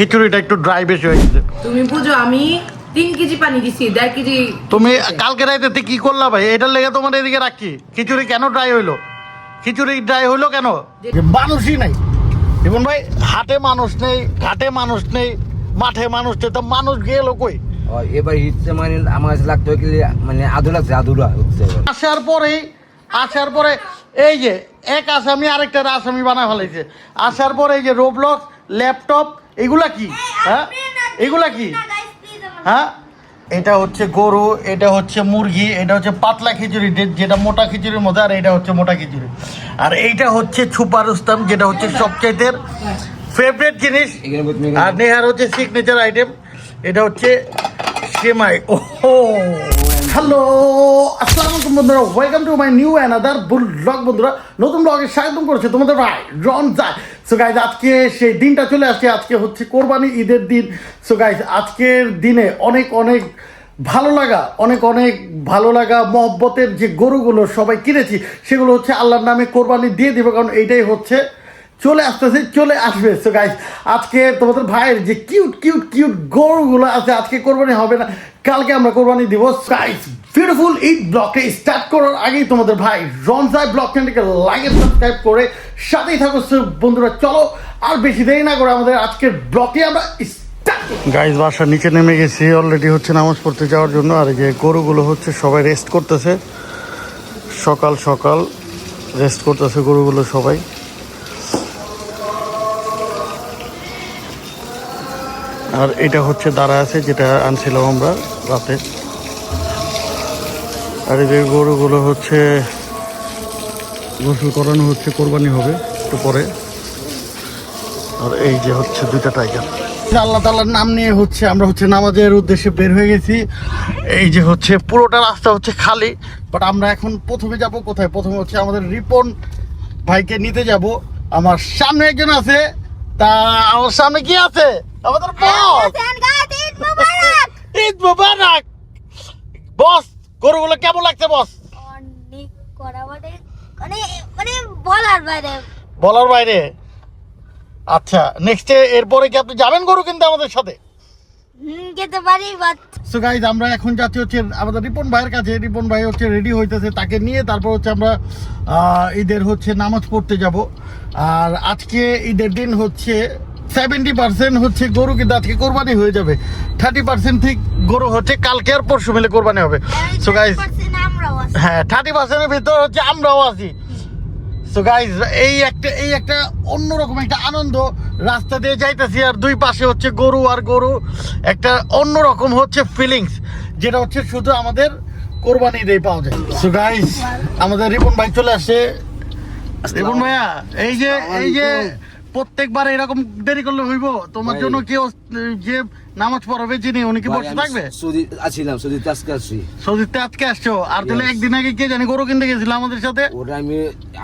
খিচুড়িটা একটু ড্রাই বেশি হয়ে গেছে। তুমি বুঝো আমি 3 কেজি পানি দিছি 1.5 কেজি। তুমি কালকে রাইতে কি করলা ভাই? এটার লেগে তোমার এদিকে রাখি। খিচুড়ি কেন ড্রাই হইলো? খিচুড়ি ড্রাই হইলো কেন? মানুষই নাই জীবন ভাই। হাটে মানুষ নেই, ঘাটে মানুষ নেই, মাঠে মানুষ নেই, তো মানুষ গেল কই? এবার হিটতে মানে আমার কাছে লাগতো কি মানে আধুরা হচ্ছে। আসার পরে এই যে এক আসামি আরেকটা আসামি বানায় ফেলাইছে। আসার পরে এই যে রোবলক্স, ল্যাপটপ, এগুলা কি? হ্যাঁ এগুলা কি? হ্যাঁ এটা হচ্ছে গরু, এটা হচ্ছে মুরগি, এটা হচ্ছে পাতলা খিচুড়ি যেটা মোটা খিচুড়ির মধ্যে, আর এটা হচ্ছে মোটা খিচুড়ি, আর এইটা হচ্ছে ছুপা রুস্তাম যেটা হচ্ছে সবচাইতে ফেভারিট জিনিস, আর নেহার হচ্ছে সিগনেচার আইটেম, এটা হচ্ছে সেমাই। ওহো হ্যালো আসসালামু আলাইকুম বন্ধুরা, welcome to my new another blog. বন্ধুরা নতুন ব্লগে স্বাগতম করছে তোমাদের ভাই রন যায়। সো গাইজ আজকে সেই দিনটা চলে আসছে, আজকে হচ্ছে কোরবানি ঈদের দিন। সো গাইজ আজকের দিনে অনেক ভালো লাগা মহব্বতের যে গরুগুলো সবাই কিনেছি সেগুলো হচ্ছে আল্লাহর নামে কোরবানি দিয়ে দিব, কারণ এইটাই হচ্ছে চলে আসবে। সো গাইজ আজকে তোমাদের ভাইয়ের যে কিউট গরুগুলো আছে আজকে কোরবানি হবে না, কালকে আমরা কোরবানি দিব। গাইজ বিউটিফুল এই ব্লগটা স্টার্ট করার আগেই তোমাদের ভাই রনসাই ব্লগ চ্যানেলকে লাইক এন্ড সাবস্ক্রাইব করে সাথেই থাকো। বন্ধুরা চলো আর বেশি দেরি না করে আমাদের আজকের ব্লগে আমরা গাইজ বাসার নিচে নেমে গেছি অলরেডি, হচ্ছে নামাজ পড়তে যাওয়ার জন্য। আর যে গরুগুলো হচ্ছে সবাই রেস্ট করতেছে, সকাল রেস্ট করতেছে গরুগুলো সবাই। আর এটা হচ্ছে দাঁড়া আছে যেটা আনছিলাম আমরা রাতে। আর এই যে গরুগুলো হচ্ছে গোসল করানো হচ্ছে, কোরবানি হবে একটু পরে। আর এই যে হচ্ছে দুইটা টাইগার। আল্লাহ তাআলার নাম নিয়ে হচ্ছে আমরা হচ্ছে নামাজের উদ্দেশ্যে বের হয়ে গেছি। এই যে হচ্ছে পুরোটা রাস্তা হচ্ছে খালি, বাট আমরা এখন প্রথমে যাব কোথায়? প্রথমে হচ্ছে আমাদের রিপন ভাইকে নিতে যাব। আমার সামনে একজন আছে, তা আমার সামনে কি আছে? আমাদের বস। ঈদ মোবারক বস। গরুগুলো কেমন লাগছে বস? অনেক করা মানে বলার বাইরে। আচ্ছা নেক্সটে এরপরে কি আপনি যাবেন গরু কিনতে আমাদের সাথে? যেতে পারি বাট সো গাইজ আমরা এখন যাচ্ছি হচ্ছে আমাদের রিপন ভাইয়ের কাছে। রিপন ভাই হচ্ছে রেডি হইতেছে, তাকে নিয়ে তারপর হচ্ছে আমরা ঈদের হচ্ছে নামাজ পড়তে যাব। আর আজকে ঈদের দিন হচ্ছে 70% হচ্ছে গরু কিন্তু আজকে কোরবানি হয়ে যাবে, 30% ঠিক গরু হচ্ছে কালকে আর পরশু মিলে কোরবানি হবে। সো গাইজ হ্যাঁ 30%-এর ভিতর হচ্ছে আমরাও আছি। সো গাইজ এই একটা অন্যরকম একটা আনন্দ। রাস্তা দিয়ে যাইতেছি আর দুই পাশে হচ্ছে গরু আর গরু, একটা অন্যরকম হচ্ছে ফিলিংস, যেটা হচ্ছে শুধু আমাদের কোরবানি ঈদেই পাওয়া যায়। সো গাইজ আমাদের রিপন ভাই চলে আসে। রিপন ভাইয়া এই যে প্রত্যেকবার এরকম দেরি করলে হইব? তোমার জন্য কেউ যে নামাজ পড়াবে যিনি, উনি কি বসে থাকবে? সৌদিতে আজকে আসছো? আর তাহলে একদিন আগে কে জানি গরু কিনতে গেছিল আমাদের সাথে,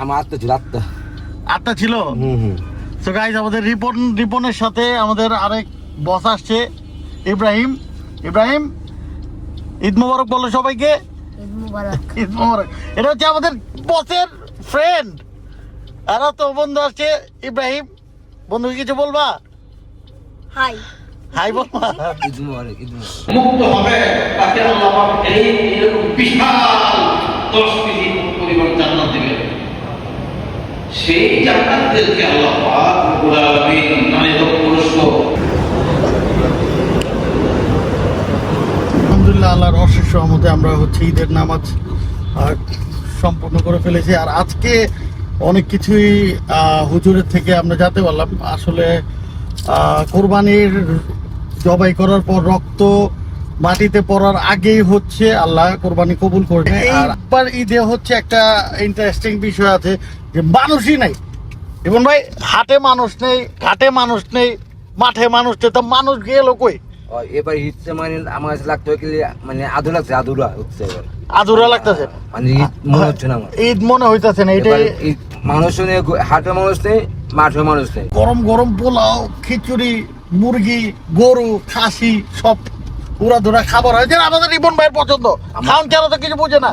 আমার আটটা ছিল। সো গাইজ আমাদের রিপনের সাথে আমাদের আরেক বস আসছে, ইব্রাহিম। ঈদ মোবারক বলো সবাইকে। ঈদ মোবারক। এটা হচ্ছে আমাদের বসের ফ্রেন্ড। আর তো বন্ধু আসছে ইব্রাহিম, বন্ধুকে কিছু বলবা? হাই বলবা। মুক্ত হবে তাকে আল্লাহ পাক এইরকম বিশাল 10 কেজি পরিমাণ জান্নাত দিবেন। সেই জান্নাতদেরকে আল্লাহ পাক রব্বুল আলামিন নামে পুরস্কার। আলহামদুলিল্লাহ আল্লাহর অশেষ রহমতে আমরা হচ্ছে ঈদের নামাজ সম্পূর্ণ করে ফেলেছি। আর আজকে অনেক কিছুই হুজুরের থেকে আমরা জানতে পারলাম। আসলে কোরবানির জবাই করার পর রক্ত মাটিতে পড়ার আগেই হচ্ছে আল্লাহ কোরবানি কবুল করে। এইবার ঈদে হচ্ছে একটা ইন্টারেস্টিং বিষয় আছে যে মানুষই নাই। এবং ভাই হাটে মানুষ নেই, ঘাটে মানুষ নেই, মাঠে মানুষ নেই, তো মানুষ গেল কই? এবার হিটতে মানে আমার কাছে লাগতো কি মানে আধুরা হচ্ছে। আধুরা লাগতেছে মানে ঈদ মনে হচ্ছে না আমার। ঈদ মনে হইতেছে না। এটাই মানুষ নেই, হাটে মানুষ নেই, মাঠে মানুষ নেই। গরম পোলাও, খিচুড়ি, মুরগি, গরু, খাসি সব পুরা ধরা খাবার হয়, যেটা আমাদের রিপন ভাইয়ের পছন্দ। খাওয়ান কেন তো কিছু বুঝে না।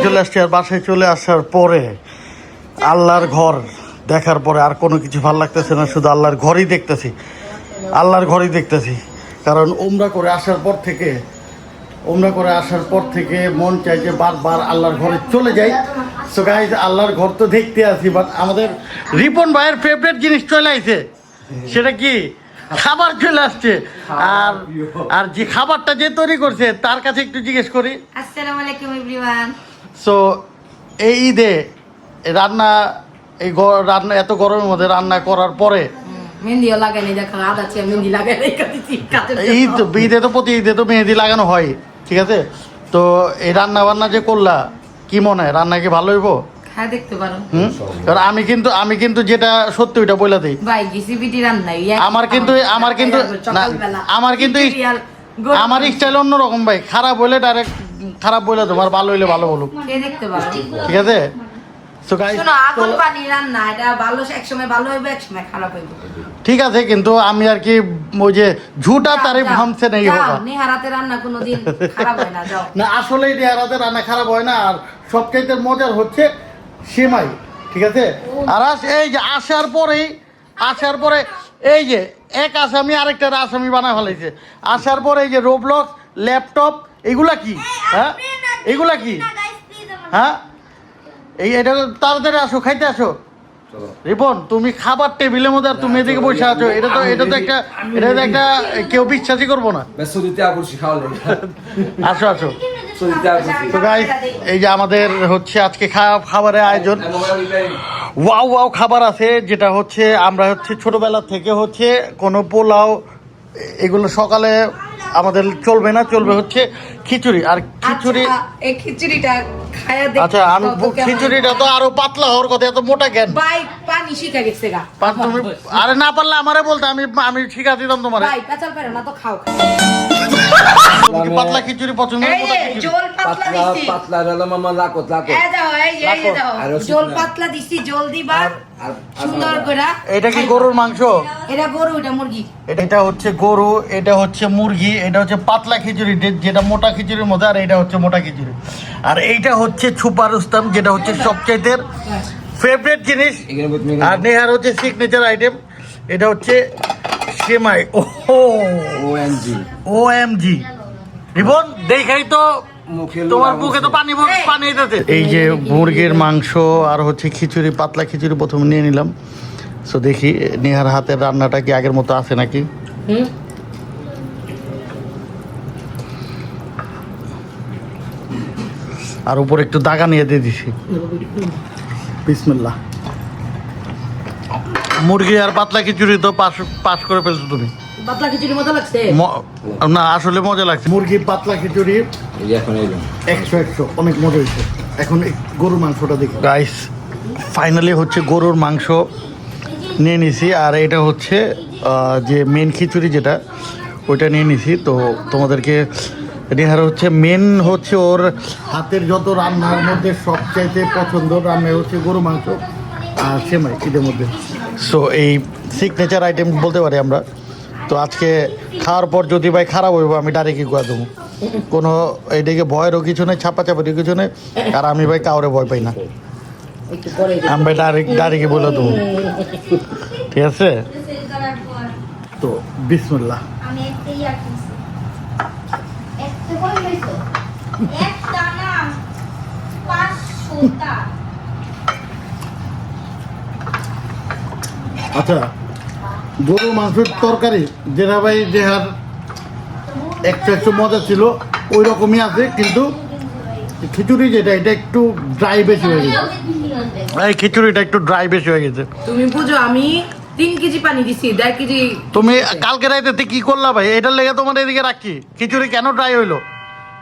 চলে আসছে। আর বাসায় চলে আসার পরে আল্লাহর ঘর দেখার পরে আর কোনো কিছু ভালো লাগতেছে না, শুধু আল্লাহর ঘরই দেখতেছি, আল্লাহর ঘরই দেখতেছি। কারণ উমরা করে আসার পর থেকে মন চাই যে বারবার আল্লাহর ঘরে চলে যাই। সো গাইজ, আল্লাহর ঘর তো দেখতে আছি, বাট আমাদের রিপন ভাইয়ের ফেভারিট জিনিস চলে আইছে। সেটা কি? খাবার চলে আসছে। আর যে খাবারটা যে তৈরি করছে তার কাছে একটু জিজ্ঞেস করি। আসসালামু আলাইকুম এভরিওয়ান। সো এই ঈদে রান্না এত গরমের মধ্যে রান্না করার পরে মেহেন্দিও লাগাইনি, দেখো আদা চেয়ে মেহেন্দি লাগাই দিছি কাজের জন্য। ঈদে তো প্রতি ঈদে তো মেহেদি লাগানো হয়, ঠিক আছে? তো এই রান্না বান্না যে করলা, কি মনে হয় রান্না কি ভালো হইব? হ্যাঁ, দেখতে পারো। কারণ আমি কিন্তু যেটা সত্যি ওইটা বলে দিই। ভাই জিসিবিটি রান্নাই আমার আমার স্টাইল অন্যরকম ভাই। খারাপ হইলে ডাইরেক্ট খারাপ বলে তোমার, ভালো হইলে ভালো বলুক, দেখতে পারো। ঠিক আছে? So guys, শোনো, আগুন পানি রান্না এটা ভালো, একসময় ভালো হইবে, একসময় খারাপ হইবে। ঠিক আছে, কিন্তু আমি আর কি ওই যে ঝুটা তারিফ হামছে নেই হোক নেহারাতে রান্না কোনোদিন খারাপ হয় না। যাও না, আসলেই নেহারাতে রান্না খারাপ হয় না। আর সবচাইতে মজার হচ্ছে সেমাই, ঠিক আছে? আর এই যে আসার পরে এই যে এক আসামি আরেকটা আসামি বানায় ফেলাইছে। আসার পরে এই যে রোবলক্স, ল্যাপটপ, এগুলা কি? হ্যাঁ, এগুলা কি? হ্যাঁ, এটা তাড়াতাড়ি আসো, খাইতে আসো। রিপন, তুমি খাবার টেবিলের মধ্যে আর তুমি এদিকে বসে আছো, এটা তো একটা কেউ বিশ্বাসই করবো না। আসো। তো গাইস, এই যে আমাদের হচ্ছে আজকে খাবারের আয়োজন। ওয়াও খাবার আছে, যেটা হচ্ছে আমরা হচ্ছে ছোটবেলা থেকে হচ্ছে কোনো পোলাও এগুলো সকালে আমাদের চলবে না, চলবে হচ্ছে খিচুড়ি। আর খিচুড়ি, এই খিচুড়িটা খায়া দেখ। আচ্ছা, আমি খিচুড়িটা তো আরো পাতলা হওয়ার কথা, এত মোটা কেন? ভাই পানি শিখা গেছে গা। তুমি আরে না পারলে আমারে বলতে, আমি শিখা দিতাম তোমারে। ভাই পেছাল পারো না তো, খাও। তুমি কি পাতলা খিচুড়ি পছন্দ করো? এই যে জল পাতলা দিছি, পাতলা রালা মামা লাকত এই দাও, এই দাও, জল পাতলা দিছি, জল দিবা সুন্দর করে। এটা কি গরুর মাংস? এটা গরু, এটা মুরগি। এটা হচ্ছে গরু, এটা হচ্ছে মুরগি, এটা হচ্ছে পাতলা খিচুড়ি যেটা মোটা খিচুড়ির মধ্যে, আর এটা হচ্ছে মোটা খিচুড়ি। আর এইটা হচ্ছে ছুপা রুস্তাম, যেটা হচ্ছে সবচাইতে ফেভারিট জিনিস। আর নেহার হচ্ছে সিগনেচার আইটেম, এটা হচ্ছে সেমাই। ওএমজি রিবন, দেখাই তো তোমার মুখে তো পানি দিতেছে। এই যে মুরগির মাংস আর হচ্ছে খিচুড়ি, পাতলা খিচুড়ি প্রথমে নিয়ে নিলাম। সো দেখি নেহার হাতের রান্নাটা কি আগের মতো আছে নাকি। আর উপর একটু দাগা নিয়ে দিয়ে দিছি। বিসমিল্লাহ। মুরগি আর পাতলা খিচুড়ি তো পাস করে ফেলছো তুমি। পাতলা খিচুড়ি মজা লাগছে না, আসলে মজা লাগছে। মুরগি পাতলা খিচুড়ি 100 অনেক মজা হয়েছে। এখন গরুর মাংসটা দেখি গাইস। ফাইনালি হচ্ছে গরুর মাংস নিয়ে নিছি, আর এটা হচ্ছে যে মেন খিচুড়ি যেটা, ওইটা নিয়ে নিছি। তো তোমাদেরকে নেহার হচ্ছে মেন হচ্ছে ওর হাতের যত রান্নার মধ্যে সবচাইতে পছন্দ রান্না হচ্ছে গরু মাংস আর সেমাই ঈদের মধ্যে। সো এই সিগনেচার আইটেম বলতে পারি আমরা। তো আজকে খাওয়ার পর যদি ভাই খারাপ হইব, আমি ডাইরেক্টই গুয়া দেবো। কোনো এইদিকে ভয়েরও কিছু নেই, ছাপাচাপাটির কিছু নেই। আর আমি ভাই কাউরে ভয় পাই না, আমি ভাই ডাইরেক্টই বলে দেবো, ঠিক আছে? তো বিসমিল্লাহ। আমি একটাই আঁকিছি। একটা কই হইছো? একটা না 500টা। আচ্ছা, গরুর মাংসের তরকারি যেটা ভাই দেহার 100 মজা ছিল ওই রকমই আছে, কিন্তু খিচুড়ি যেটা এটা একটু ড্রাই বেশি হয়ে গেছে। এই খিচুড়িটা একটু ড্রাই বেশি হয়ে গেছে। তুমি বুঝো, আমি 3 কেজি পানি দিছি, 1.5 কেজি। তুমি কালকে রাইতে কি করলা ভাই? এটার লেগে তোমার এদিকে রাখছি। খিচুড়ি কেন ড্রাই হইলো?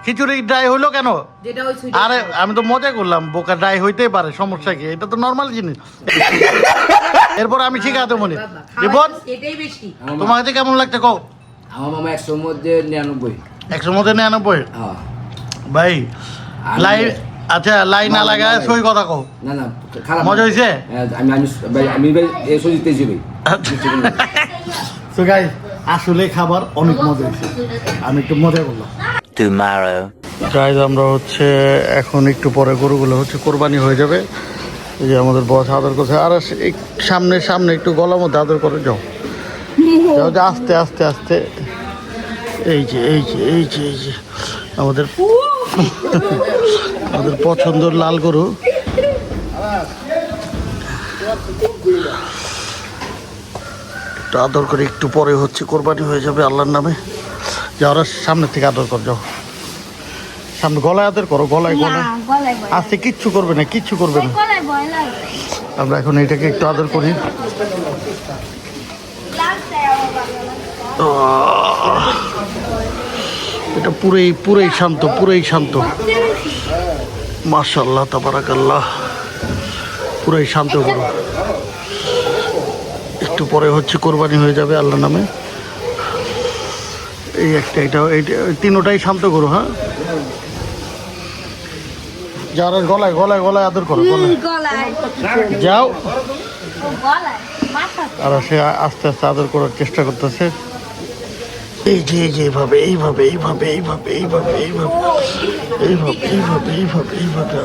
খিচুড়ি ড্রাই হইলো কেন? যেটা হইছে, আরে আমি তো মজা করলাম, বোকা ড্রাই হইতেই পারে, সমস্যা কি? এটা তো নর্মাল জিনিস। এরপর আমি শিখাতে মনে রিপন, এটাই বেশি। তোমার কাছে কেমন লাগছে কও? আমার মামা 100 মধ্যে 99। 100 মধ্যে 99? হ্যাঁ ভাই লাই, আচ্ছা লাই না লাগায় সই কথা কও। না না, খারাপ মজা হইছে? আমি ভাই এসো জিতেছি ভাই। সো গাইস, আসলে খাবার অনেক মজা হয়েছে, আমি একটু মজা করলাম। গাইস, আমরা হচ্ছে এখন একটু পরে গরুগুলো হচ্ছে কোরবানি হয়ে যাবে। এই যে আমাদের বস আদর করছে, আর এই সামনে সামনে একটু গলার মধ্যে আদর করে যাও, যাও যে আস্তে আস্তে আস্তে। এই যে এই যে এই যে এই যে আমাদের আমাদের পছন্দের লাল গরু। একটু আদর করে, একটু পরে হচ্ছে কোরবানি হয়ে যাবে আল্লাহর নামে। যাওয়ার সামনের থেকে আদর কর, যাও সামনে, গলায় আদর করো, গলায় গলায় আস্তে, কিচ্ছু করবে না, কিচ্ছু করবে না। আমরা এখন এটাকে একটু আদর করি। এটা পুরোই শান্ত, পুরোই শান্ত, মাশাআল্লাহ তাবারাকাল্লাহ, পুরোই শান্ত গরু। একটু পরে হচ্ছে কোরবানি হয়ে যাবে আল্লাহর নামে। এই একটা, এটা তিনোটাই শান্ত গরু। হ্যাঁ, যারা গলায় গলায় গলায় আদর করো, গলায় যাও। আর সে আস্তে আস্তে আদর করার চেষ্টা করতেছে। এই যে এই যে এইভাবে এইভাবে এইভাবে এইভাবে এইভাবে এইভাবে এইভাবে এইভাবে এইভাবে এইভাবে।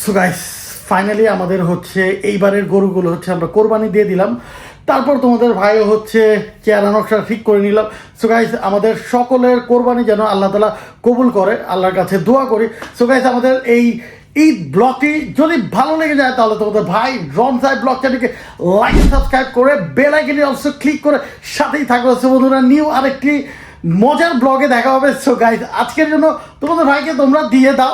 সো গাইস, ফাইনালি আমাদের হচ্ছে এইবারের গরুগুলো হচ্ছে আমরা কোরবানি দিয়ে দিলাম। তারপর তোমাদের ভাইও হচ্ছে চেহারা নকশা ঠিক করে নিলাম। সো গাইস, আমাদের সকলের কোরবানি যেন আল্লাহ তাআলা কবুল করে, আল্লাহর কাছে দোয়া করি। সো গাইস, আমাদের এই ঈদ ব্লগটি যদি ভালো লেগে যায় তাহলে তোমাদের ভাই রন সাহেব ব্লগ চ্যানেলকে লাইক সাবস্ক্রাইব করে বেল আইকনে অলসো ক্লিক করে সাথেই থাকবে। সো বন্ধুরা, নিউ আরেকটি মজার ব্লগে দেখা হবে। সো গাইস, আজকের জন্য তোমাদের ভাইকে তোমরা দিয়ে দাও।